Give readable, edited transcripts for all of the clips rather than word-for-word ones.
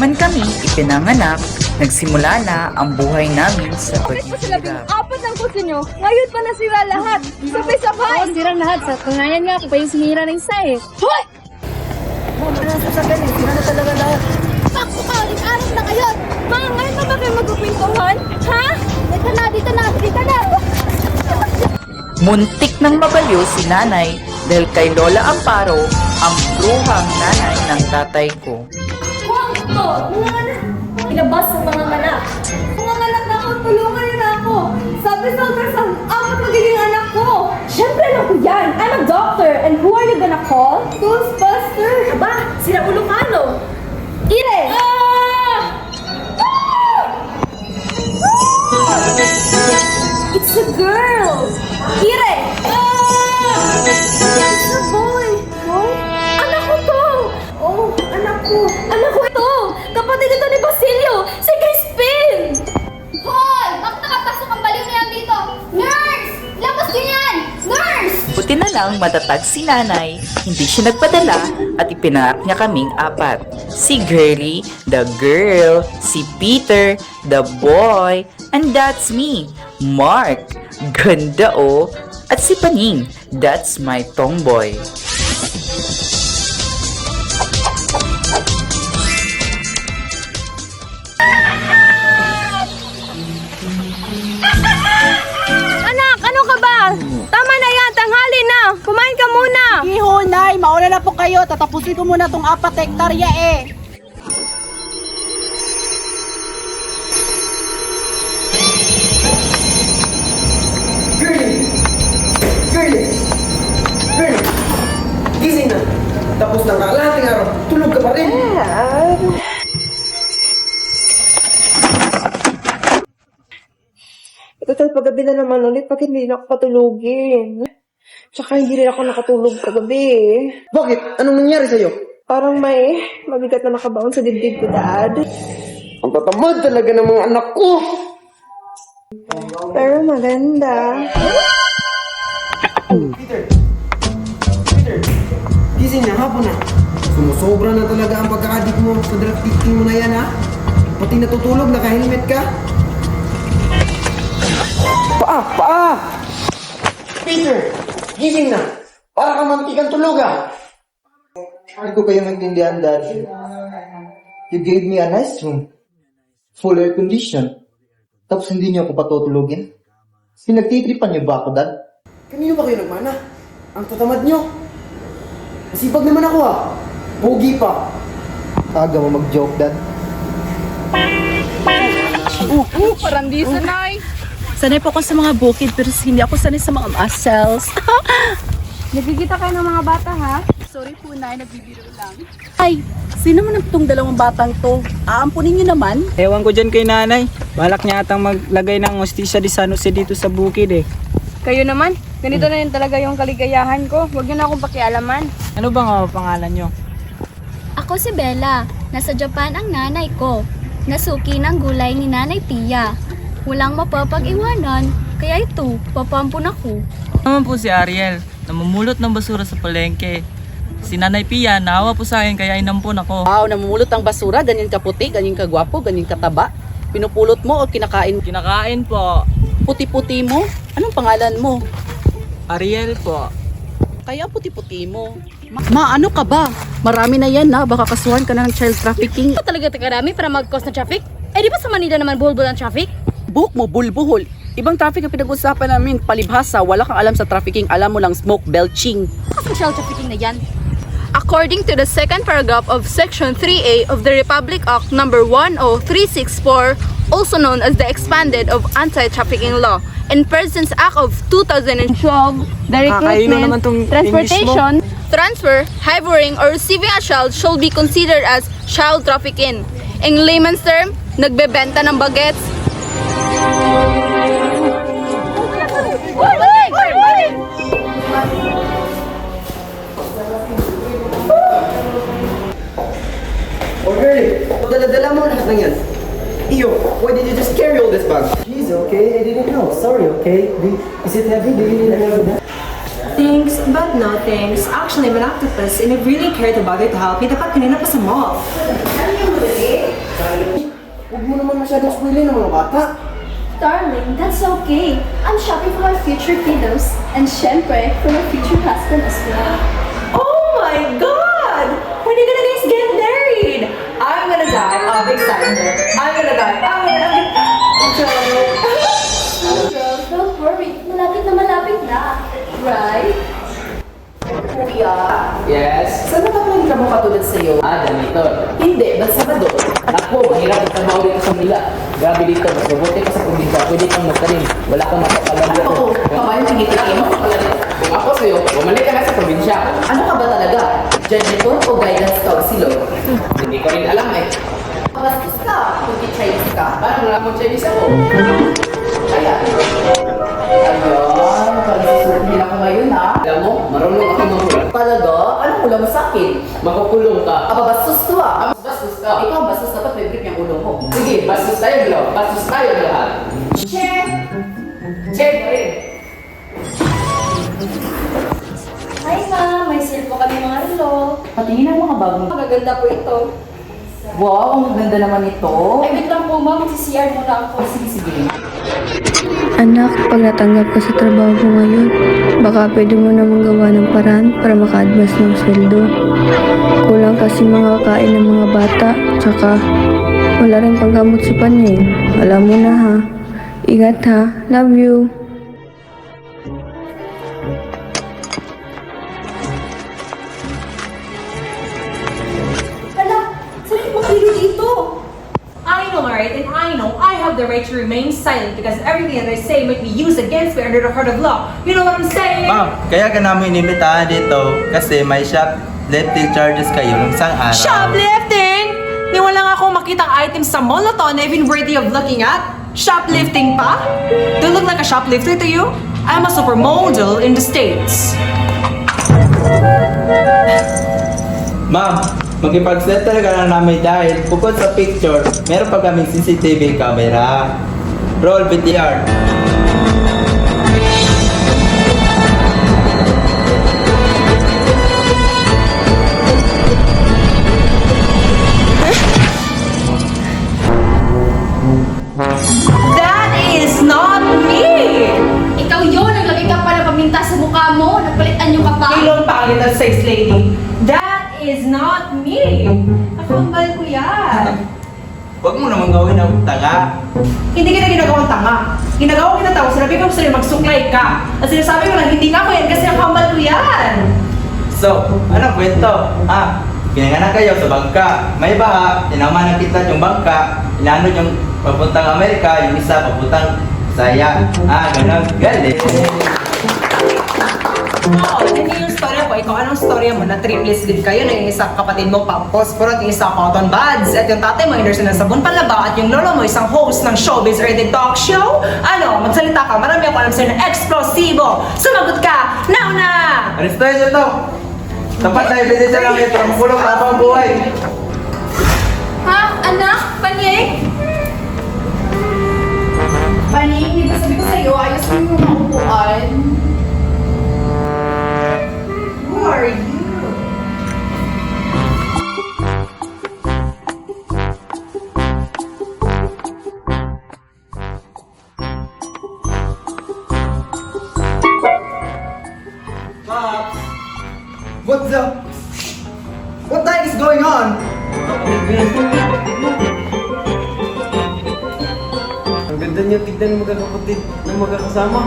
man kami ipinanganak, nagsimula na ang buhay namin sa Bakit pa sila paghihirap. apat ang kusin nyo? Ngayon pa nasira lahat. Sabay-sabay. Oo, sirang lahat. Sa kanayan nga, ako pa yung sinira ng isa eh. Hoy! Pakso ka, ulit araw na ngayon! Mga ngayon na ba kayo magpupintuhan? Ha? Dito na, dito na, dito na! Muntik nang mabaliw si nanay dahil kay Lola Amparo ang bruhang nanay ng tatay ko. Ito, mga anak. Ilabas sa mga anak. Mga anak na ako, tulungan niyo na ako. Sabi sa ultrasound, apat magiging anak ko. Siyempre alam ko yan. I'm a doctor. And who are you gonna call? Ghostbuster. Aba, sila ulo kano. Ire! It's a girl! Ire! It's a boy! Boy? Anak ko to! Oh, anak ko! Anak ko ito! Kapatid ito ni Basilio! Si Crispin! Hoy! Bakit nakapasok ang baliw na yan dito? Nurse! Labas din yan! Nurse! Buti na lang matatag si nanay, hindi siya nagpadala at ipinanganak niya kaming apat. Si Girlie, the girl, si Peter, the boy, and that's me, Mark. Ganda oh! At si Paning, that's my tomboy. Anak, ano ka ba? Tama na yan, tanghali na! Kumain ka muna! Iho, Nay, mauna na po kayo. Tatapusin ko muna tong 4 hektarya eh. Girlie! Girlie! Girlie! Gising na! Tapos ng kalahating araw, tulog ka pa rin! Total, paggabi na naman ulit, bakit hindi na ako patulogin? Tsaka hindi rin ako nakatulog kagabi. Bakit? Anong nangyari sa'yo? Parang may mabigat na nakabaon sa dibdib ko, Dad. Ang tatamad talaga ng mga anak ko! Pero maganda. Peter! Peter! Gising na, hapon na. Sumusobra na talaga ang pagka-addict mo sa drug taking mo na yan, ha? Pati natutulog, naka-helmet ka. Paa! Peter! Gising na! Para ka mantikang tulog, ha? Hindi ko kayo maintindihan, Dad. You gave me a nice room. Full air condition. Tapos hindi niyo ako patutulugin. Pinagtitripan niyo ba ako, Dad? Kanino ba kayo nagmana? Ang tatamad nyo. Masipag naman ako, ha? Pogi pa. Aga mo mag-joke, Dad. Parang di sanay. Sanay po ako sa mga bukid pero hindi ako sanay sa mga muscles. Nagkikita kayo ng mga bata, ha? Sorry po, Nay, nagbibiro lang. Ay, sino man ang itong dalawang batang to? Aampunin niyo naman? Ewan ko dyan kay nanay. Balak niya atang maglagay ng hostisya di San Jose dito sa bukid eh. Kayo naman, ganito na yun talaga yung kaligayahan ko. Huwag niyo na akong pakialaman. Ano ba nga pangalan nyo? Ako si Bella. Nasa Japan ang nanay ko. Nasuki ng gulay ni Nanay Pia. Walang mapapag-iwanan, kaya ito, papampun ako. Naman po si Ariel, namumulot ng basura sa palengke. Si Nanay Pia, naawa po sa akin kaya inampun ako. Wow, namumulot ang basura, ganyan ka puti, ganyan ka gwapo, ganyan ka taba. Pinupulot mo o kinakain? Kinakain po. Puti-puti mo? Anong pangalan mo? Ariel po. Kaya puti-puti mo. Ma, ano ka ba? Marami na yan na, baka kasuhan ka na ng child trafficking. Talaga takarami para mag-cause ng traffic? Eh di ba sa Manila naman bulbul ang traffic? Book mo, bulbuhol. Ibang traffic ang pinag-usapan namin, palibhasa, wala kang alam sa trafficking, alam mo lang smoke belching. Kasi child trafficking na yan. According to the second paragraph of Section 3A of the Republic Act No. 10364, also known as the Expanded of Anti-Trafficking Law, and Persons Act of 2012, the Kakainom naman tong recruitment, transportation, transfer, harboring, or receiving a child shall be considered as child trafficking. In layman's term, nagbebenta ng bagets. Oh, girlie! Dala-dala mo lahat ng yan. Iyo, why did you just carry all this bag? Please, okay? I didn't know. Sorry, okay? Is it heavy? Do you need help with that? Thanks, but no thanks. Actually, I'm an octopus and I really care about it to help you. Dapat kanina pa sa mall. naman masyadong spoilin ng mga bata. Darling, that's okay. I'm shopping for my future kiddos. And syempre, for my future husband as well. Oh my God! When are you gonna guys get married? I'm gonna die of excitement. I'm gonna die. Girl, don't worry. Malapit na. Right? Kuya. Yes? Saan nakapalagi ka mo katulad sa'yo? Janitor. Hindi, ba't Sabado? Ako, mahirap ang trabaho dito sa Manila. Grabe dito, mas mabuti ka sa probinsya. Pwede kang magtanim. Wala kang mapapalagi. Ako, kamayon tinitikin mo. Kung ako sa'yo, bumalik ka na sa probinsya. Ano ka ba talaga? Janitor o guidance counselor? Hindi ko rin alam eh. Bastos ka, kung Chinese ka. Parang wala mong Chinese ako. Kaya, ayun, parang din ako ngayon ha. Alam mo, marunong ako magulat. Talaga? Anong ulam mo sa akin? Makukulong ka. Aba, bastos to ah. Bastos ka. Ikaw ang bastos, dapat may grip yung ulo mo. Sige, bastos tayo bro. Bastos tayo lahat. Check! Check rin. Hi ma, may sale po kami mga relo. Patingin ang mga bagong. Magaganda po ito. Wow, ang ganda naman ito. Ay, wait lang po ma, mag-CR muna ako. Sige. Anak, pag natanggap ka sa trabaho mo ngayon, baka pwede mo namang gawa ng paraan para maka-advance ng sweldo. Kulang kasi mga kain ng mga bata, tsaka wala rin panggamot si Paneng. Alam mo na ha. Ingat ha. Love you. Hala, saan yung makilo dito? I know, right? And I know I have the right to remain silent because everything that I say might be used against me under the court of law. You know what I'm saying? Ma'am, kaya ka namin inimbitahan dito kasi may shoplifting charges kayo ng isang araw. Shoplifting? Di wala nga akong makitang items sa mall na to na even worthy of looking at. Shoplifting pa? Do I look like a shoplifter to you? I'm a supermodel in the States. Ma'am, magipag-settle ka lang namin dahil bukod sa picture, meron pa kaming CCTV camera. Roll VTR. That is not me! Ikaw yun, naglagay ka pa ng paminta sa mukha mo. Nagpalitan yung kapa. Ilong pangit ang sex lady. That is not me! Nakambal ko yan. Huwag mo naman gawin ang tanga. Hindi kita ginagawang tanga. Ginagawa kita tao, sinabi ko sa'yo magsuklay ka. At sinasabi ko lang, hindi nga ko yan kasi ang kambal ko yan. So, anong kwento? Pinanganak kayo sa bangka. May baha, tinaman ng kita yung bangka. Inano yung papuntang Amerika, yung isa papuntang Saya. Ganun. Galing. Oo, hindi yung storya ko. Ikaw, anong storya mo? Na triplets din kayo, na yung isang kapatid mo, Pamposporo, at yung isang cotton buds. At yung tatay mo, nurse ng sabon palaba. At yung lolo mo, isang host ng showbiz or the talk show. Ano, magsalita ka. Marami ako alam sa'yo na eksplosibo. Sumagot ka! Now na! Aristoy nyo to. Tapat na ebidensya lang ito. Makulong na habang buhay. Ha? Anak? Panyeng? Panyeng, di ba sabi ko sa'yo, ayos mo yung maupuan? Who are you? Pops! What's up? What the heck is going on? Ang ganda niyo tignan magkakapatid na magkakasama.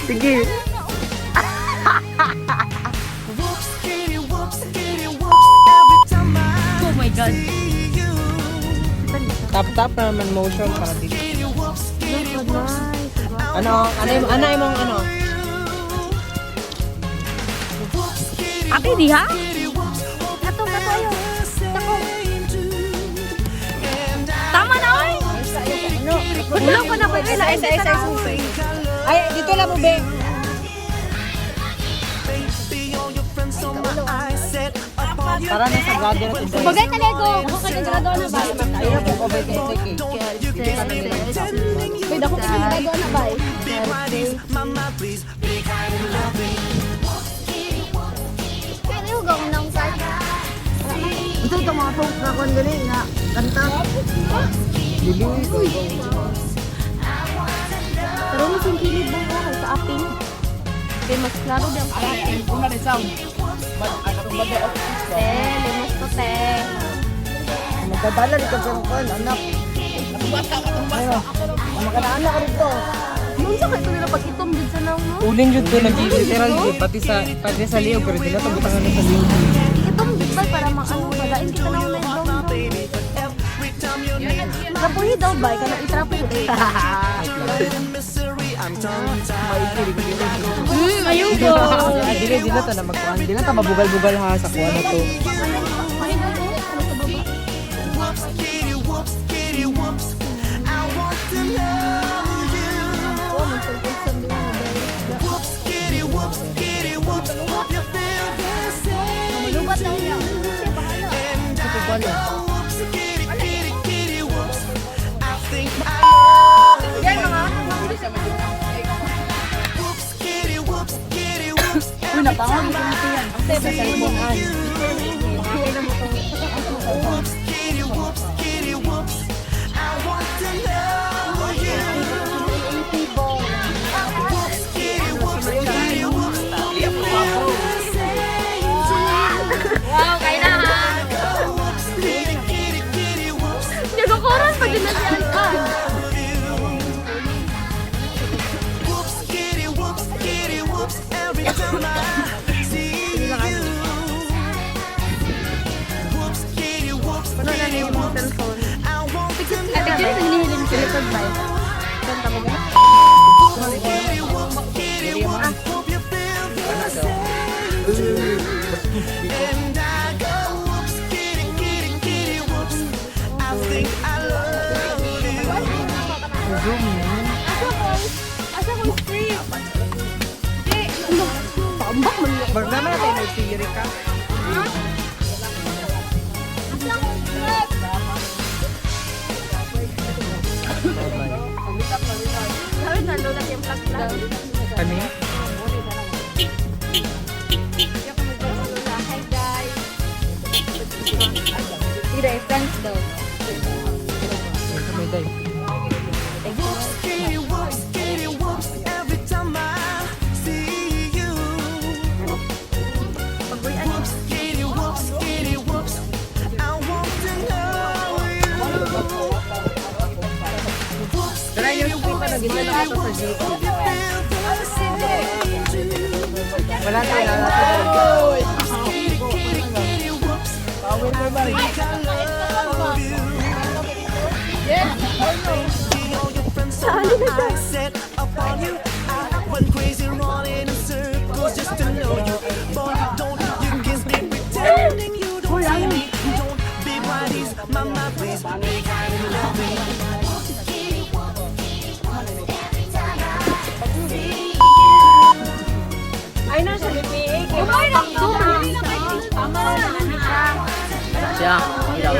Sige. Oh my God. Tap-tap naman motion para dito. Ano yung ano? Ate, di ha? Kato ayo. Tako. Tama na, oy! Ulang pa na ba? Isa. Ay, dito lang mo, be. Para na sa grado na ito. Bagay ka, Lego. Ako ka na grado na ba? Ayun na po ko ba kayo kay. Wait, ako ka na grado na ba? Kaya huwag ako nang sa Ito ito mga folks na kon gali nga kanta. Dili ko. Pero mas yung kilid ba ako sa aping? Kaya mas klaro din ang aping. Una ni sound. Te, limos to, te. Magdadalan ka sa kon anak. Magkana ka rito. Nung sa kayo nila pag-itom din sa nang, no? Uling jud to literal pati sa liog pero dila to butangan sa liog. Itom din ba para ano, malain kita na una itom. Nakapuhi daw ba? Ka na itrapo ko. Ayugo. Dili to na magkuan. Dili ta mabugal-bugal ha sa kuan na to. Malubat lang yan. Siya, bahala. Yan mga. Uy, napangod ko nito yan. Ate, sa cellphone-an. Wow, kaya na ha. Nagkukuran pa din na si Alpan. Puno na yung mga cellphone. Ate, kaya naglihilin ko ito ba? Kanta mo ba? Asa ko street? Pambak man yun. Bag naman natin may theory ka. Sabi na, load natin yung plug-plug. Kani? Hi guys. Tira, friends daw. May day. Tara yung kita na ginala ato sa GT. Wala tayo lalaki. Power mo ba? Ay na siya, BPA. Kumay na ito. Tama na siya. Siya, ilaw.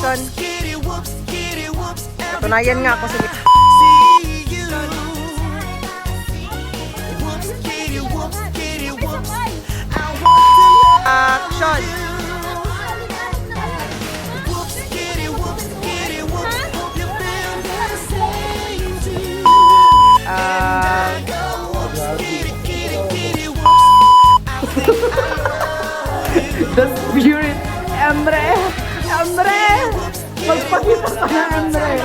Son. Tunayan nga ako sa action. The spirit, Emre! Emre! Magpakita ka na, Emre!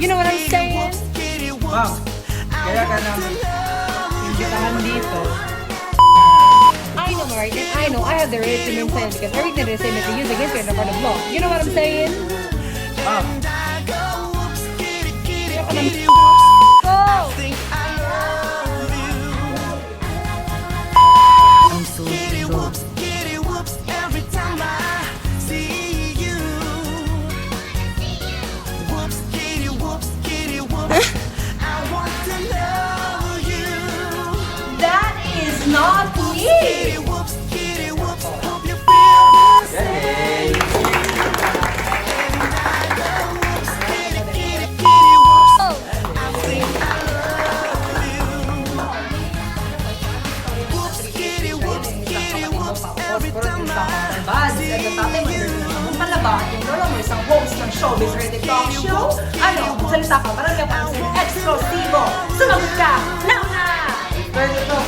You know what I'm saying? Ma'am, kaya ka namin imbitahan dito. I know, right? And I know I have the right to remain silent because everything they say may be used against me in the court of law. You know what I'm saying? Ma'am, That is not me! Yung lolo mo isang host ng showbiz rated talk show. Ano, salita ka, parang yung pansin eksklusibo. Sumagot ka, now na! pwede to.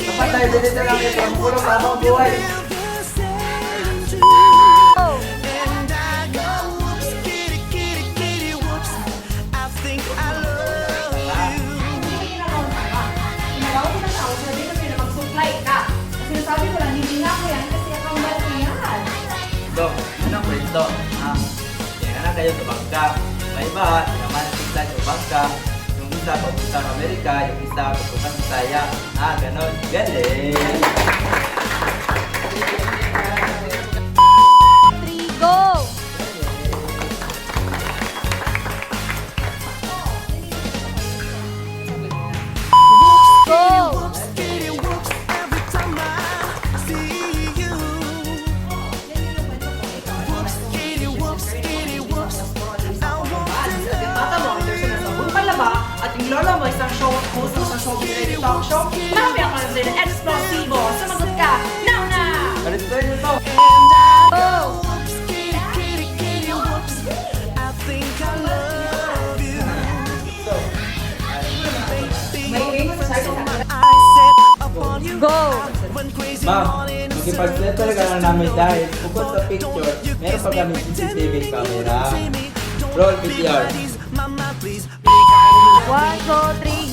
Dapat tayo dito lang ito. Ang pulong habang buhay. Sinasabi ko lang, hindi nga ko yan kasi akambal ko yan. Dok, anong kwento? Ha? Kaya na kayo sa bangka. May iba, naman ang tiglan yung bangka. Yung isa papuntang Amerika, yung isa papuntang Bisaya. Ganon. Galing! At yung lolo mo isang host ng isang showbiz rated talk show. Marami ako ng sila eksplosibo. Sumagot ka, now na! Balik tayo nito! Go! Ma'am, makipag-settle ka lang namin dahil bukod sa picture, meron pa kami CCTV camera. Roll VTR. 1, 2, 3,